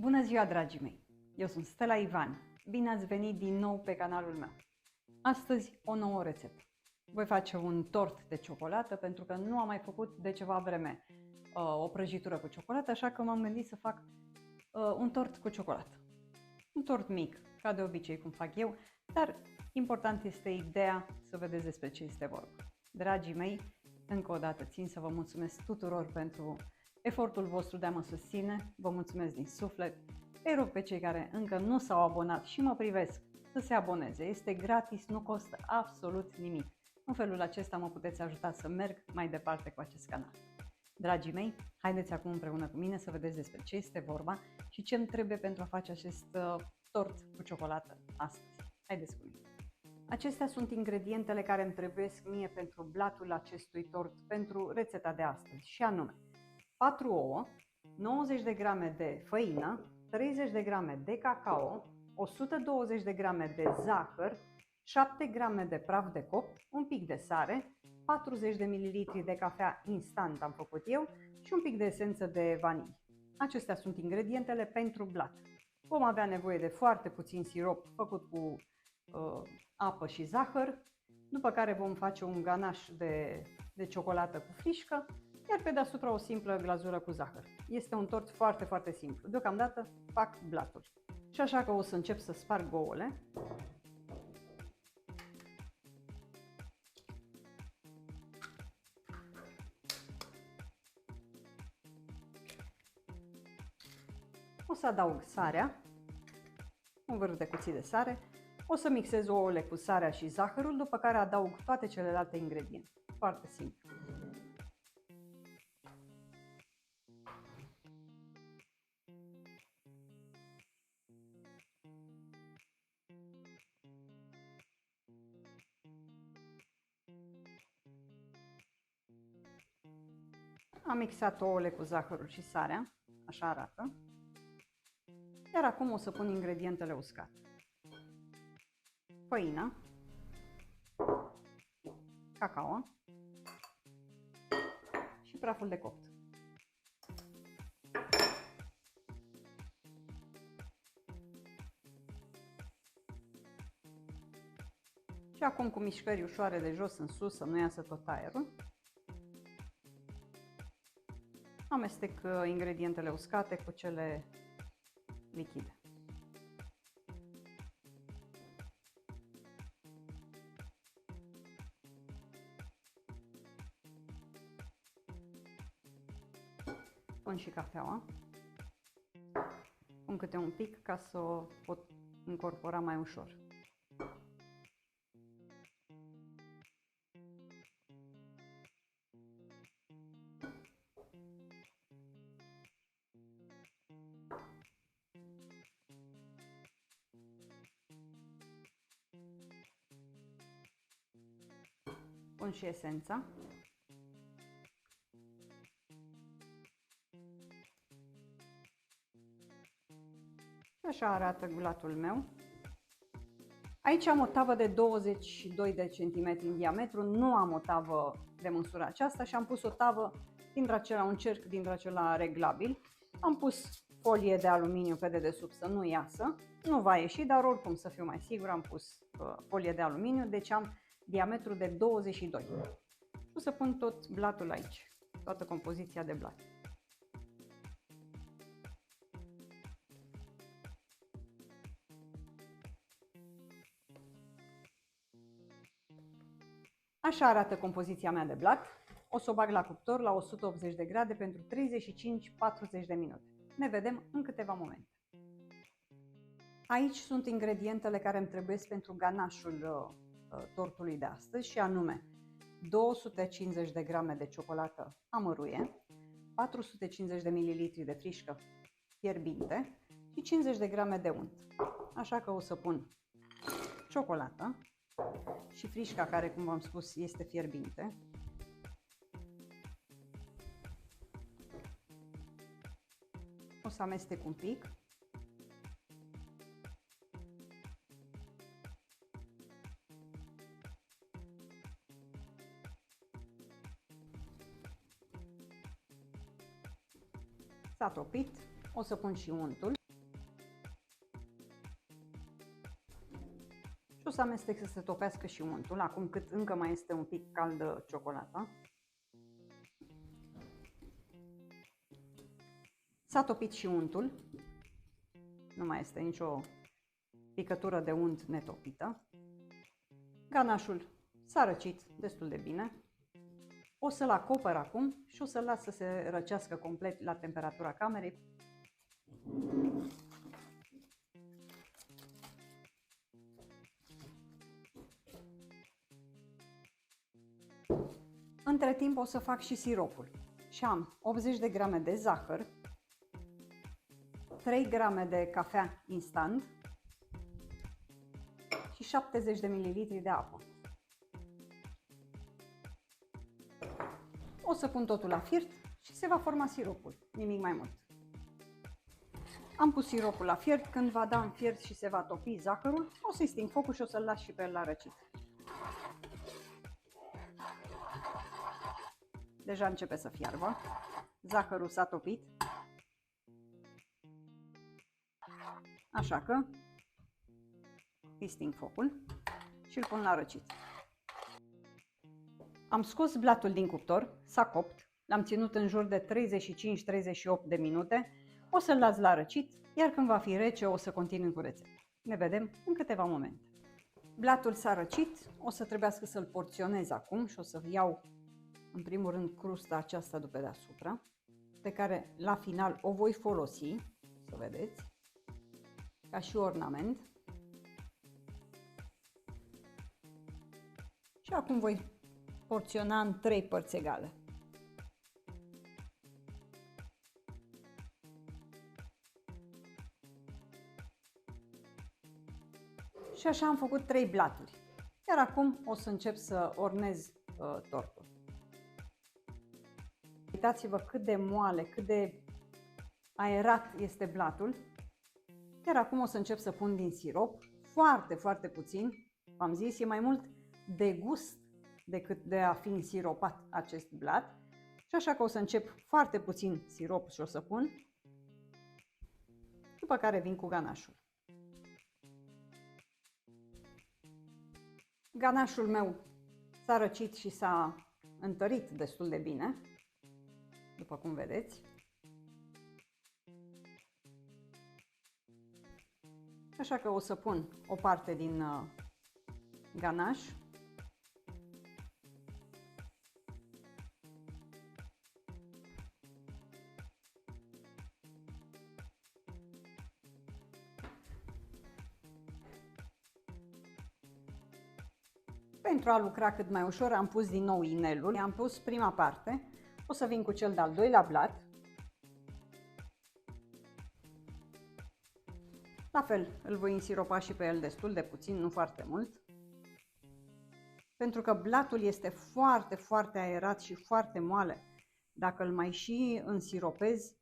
Bună ziua, dragii mei! Eu sunt Stella Ivan. Bine ați venit din nou pe canalul meu. Astăzi o nouă rețetă. Voi face un tort de ciocolată pentru că nu am mai făcut de ceva vreme o prăjitură cu ciocolată, așa că m-am gândit să fac un tort cu ciocolată. Un tort mic, ca de obicei cum fac eu, dar important este ideea să vedeți despre ce este vorba. Dragii mei, încă o dată țin să vă mulțumesc tuturor pentru efortul vostru de a mă susține, vă mulțumesc din suflet. Îi rog pe cei care încă nu s-au abonat și mă privesc să se aboneze. Este gratis, nu costă absolut nimic. În felul acesta mă puteți ajuta să merg mai departe cu acest canal. Dragii mei, haideți acum împreună cu mine să vedeți despre ce este vorba și ce îmi trebuie pentru a face acest tort cu ciocolată astăzi. Haideți cu mine! Acestea sunt ingredientele care îmi trebuie mie pentru blatul acestui tort, pentru rețeta de astăzi, și anume 4 ouă, 90 de grame de făină, 30 de grame de cacao, 120 de grame de zahăr, 7 grame de praf de copt, un pic de sare, 40 de ml de cafea instant am făcut eu și un pic de esență de vanilie. Acestea sunt ingredientele pentru blat. Vom avea nevoie de foarte puțin sirop făcut cu apă și zahăr, după care vom face un ganaș de ciocolată cu frișcă, iar pe deasupra o simplă glazură cu zahăr. Este un tort foarte, foarte simplu. Deocamdată fac blatul. Și așa că o să încep să sparg ouăle. O să adaug sarea, un vârf de cuțit de sare. O să mixez ouăle cu sarea și zahărul, după care adaug toate celelalte ingrediente. Foarte simplu. Am mixat ouăle cu zahărul și sarea, așa arată. Iar acum o să pun ingredientele uscate. Făină, cacao și praful de copt. Și acum, cu mișcări ușoare de jos în sus, să nu iasă tot aerul, amestec ingredientele uscate cu cele lichide. Pun și cafeaua. Pun câte un pic ca să o pot incorpora mai ușor. Pun și esența. Așa arată blatul meu. Aici am o tavă de 22 de centimetri în diametru, nu am o tavă de măsura aceasta și am pus o tavă dintr-acela, un cerc dintr-acela reglabil. Am pus folie de aluminiu pe dedesubt să nu iasă, nu va ieși, dar oricum să fiu mai sigur am pus folie de aluminiu, deci am diametru de 22. O să pun tot blatul aici, toată compoziția de blat. Așa arată compoziția mea de blat. O să o bag la cuptor la 180 de grade pentru 35-40 de minute. Ne vedem în câteva momente. Aici sunt ingredientele care îmi trebuie pentru ganașul tortului de astăzi, și anume 250 de grame de ciocolată amăruie, 450 de ml de frișcă fierbinte și 50 de grame de unt. Așa că o să pun ciocolată și frișca, care, cum v-am spus, este fierbinte. O să amestec un pic. S-a topit, o să pun și untul. o să amestec să se topească și untul, acum cât încă mai este un pic caldă ciocolata. S-a topit și untul, nu mai este nicio picătură de unt netopită. Ganașul s-a răcit destul de bine. O să-l acopăr acum și o să-l las să se răcească complet la temperatura camerei. Între timp o să fac și siropul. Și am 80 de grame de zahăr, 3 grame de cafea instant și 70 de ml de apă. O să pun totul la fiert și se va forma siropul, nimic mai mult. Am pus siropul la fiert, când va da în fiert și se va topi zahărul, o să-i sting focul și o să-l las și pe el la răcit. Deja începe să fiarbă, zahărul s-a topit, așa că îi sting focul și îl pun la răcit. Am scos blatul din cuptor, s-a copt, l-am ținut în jur de 35-38 de minute, o să-l las la răcit, iar când va fi rece o să continui cu rețeta. Ne vedem în câteva momente. Blatul s-a răcit, o să trebuiască să-l porționez acum și o să iau în primul rând crusta aceasta de pe deasupra, pe care la final o voi folosi, să vedeți, ca și ornament. Și acum voi porționa în 3 părți egale. Și așa am făcut 3 blaturi. Iar acum o să încep să ornez tortul. Uitați-vă cât de moale, cât de aerat este blatul. Iar acum o să încep să pun din sirop, foarte, foarte puțin. V-am zis, e mai mult de gust decât de a fi însiropat acest blat. Și așa că o să încep foarte puțin sirop și o să pun. După care vin cu ganașul. Ganașul meu s-a răcit și s-a întărit destul de bine, după cum vedeți. Așa că o să pun o parte din ganaș. Pentru a lucra cât mai ușor am pus din nou inelul, am pus prima parte, o să vin cu cel de-al doilea blat. La fel, îl voi însiropa și pe el destul de puțin, nu foarte mult. Pentru că blatul este foarte, foarte aerat și foarte moale. Dacă îl mai și însiropez,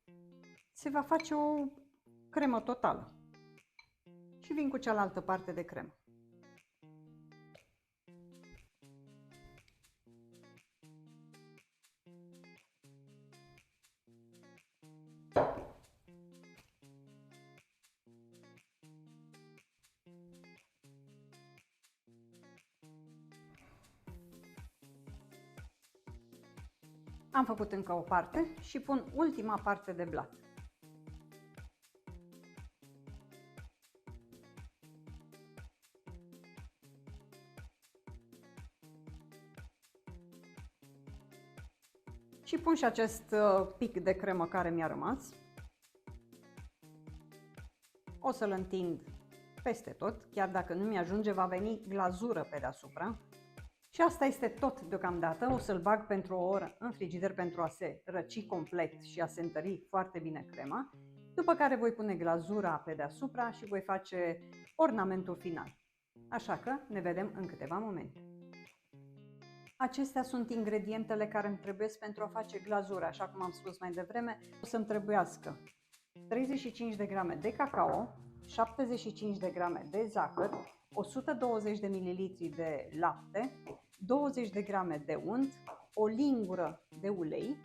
se va face o cremă totală. Și vin cu cealaltă parte de cremă. Am făcut încă o parte și pun ultima parte de blat. Și pun și acest pic de cremă care mi-a rămas. O să-l întind peste tot, chiar dacă nu mi-ajunge, va veni glazură pe deasupra. Și asta este tot deocamdată. O să-l bag pentru o oră în frigider pentru a se răci complet și a se întări foarte bine crema. După care voi pune glazura pe deasupra și voi face ornamentul final. Așa că ne vedem în câteva momente. Acestea sunt ingredientele care îmi trebuie pentru a face glazura. Așa cum am spus mai devreme, o să-mi trebuiască 35 de grame de cacao, 75 de grame de zahăr, 120 de ml de lapte, 20 de grame de unt, o lingură de ulei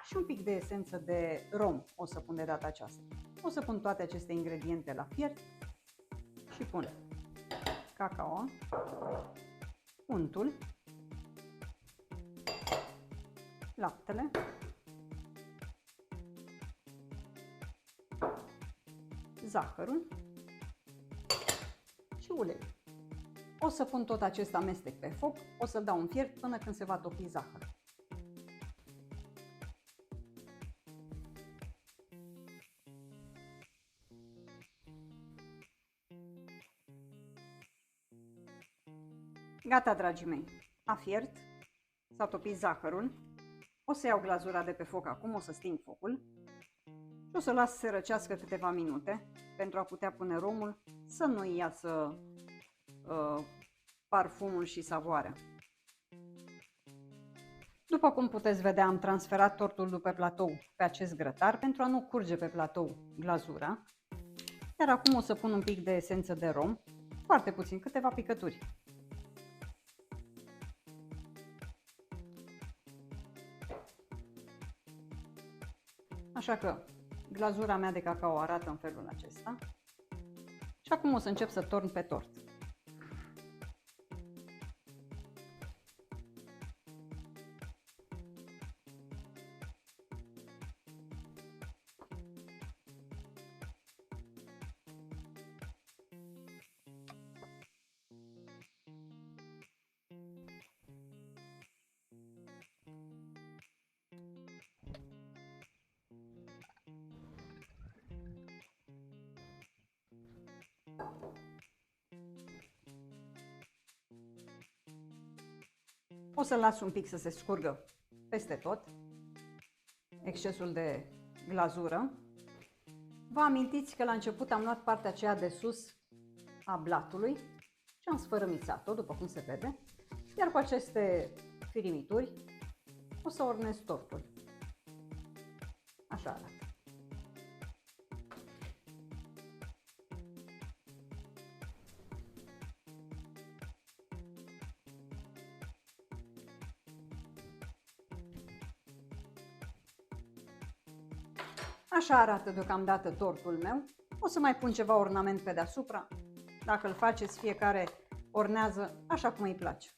și un pic de esență de rom o să pun de data aceasta. O să pun toate aceste ingrediente la fiert și pun cacao, untul, laptele, zahărul și ulei. O să pun tot acest amestec pe foc, o să-l dau în fiert până când se va topi zahărul. Gata, dragii mei, a fiert, s-a topit zahărul, o să iau glazura de pe foc acum, o să sting focul și o să las să se răcească câteva minute pentru a putea pune romul să nu iasă parfumul și savoarea. După cum puteți vedea, am transferat tortul de pe platou pe acest grătar pentru a nu curge pe platou glazura, iar acum o să pun un pic de esență de rom, foarte puțin, câteva picături. Așa că glazura mea de cacao arată în felul acesta și acum o să încep să torn pe tort. O să las un pic să se scurgă peste tot excesul de glazură. Vă amintiți că la început am luat partea aceea de sus a blatului și am sfărâmițat-o, după cum se vede, iar cu aceste firimituri o să ornez tortul. Așa arată. Așa arată deocamdată tortul meu. O să mai pun ceva ornament pe deasupra. Dacă îl faceți, fiecare ornează așa cum îi place.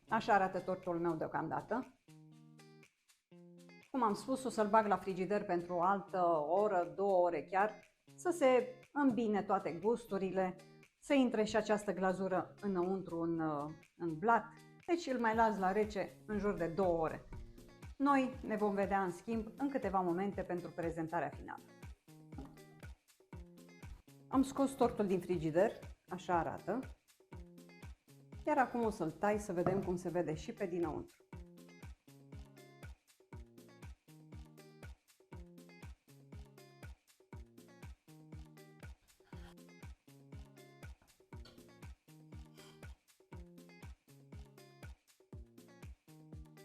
Așa arată tortul meu deocamdată. Cum am spus, o să-l bag la frigider pentru o altă oră, 2 ore chiar, să se îmbine toate gusturile, să intre și această glazură înăuntru în blat, deci îl mai las la rece în jur de 2 ore. Noi ne vom vedea în schimb în câteva momente pentru prezentarea finală. Am scos tortul din frigider, așa arată, iar acum o să-l tai să vedem cum se vede și pe dinăuntru.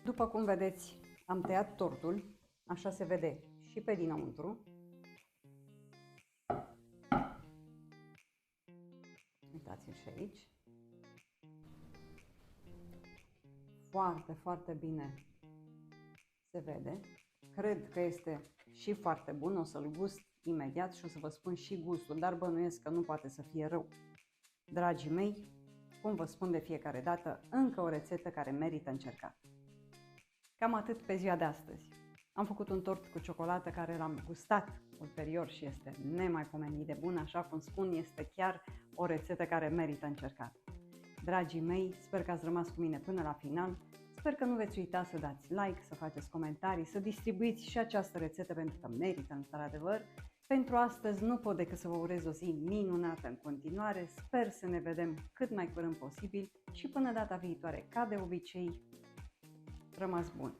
După cum vedeți, am tăiat tortul, așa se vede și pe dinăuntru. Uitați-l și aici. Foarte, foarte bine se vede. Cred că este și foarte bun, o să-l gust imediat și o să vă spun și gustul, dar bănuiesc că nu poate să fie rău. Dragii mei, cum vă spun de fiecare dată, încă o rețetă care merită încercat. Cam atât pe ziua de astăzi. Am făcut un tort cu ciocolată care l-am gustat ulterior și este nemaipomenit de bun, așa cum spun, este chiar o rețetă care merită încercat. Dragii mei, sper că ați rămas cu mine până la final, sper că nu veți uita să dați like, să faceți comentarii, să distribuiți și această rețetă pentru că merită într-adevăr. Pentru astăzi nu pot decât să vă urez o zi minunată în continuare, sper să ne vedem cât mai curând posibil și până data viitoare, ca de obicei, rămas bun!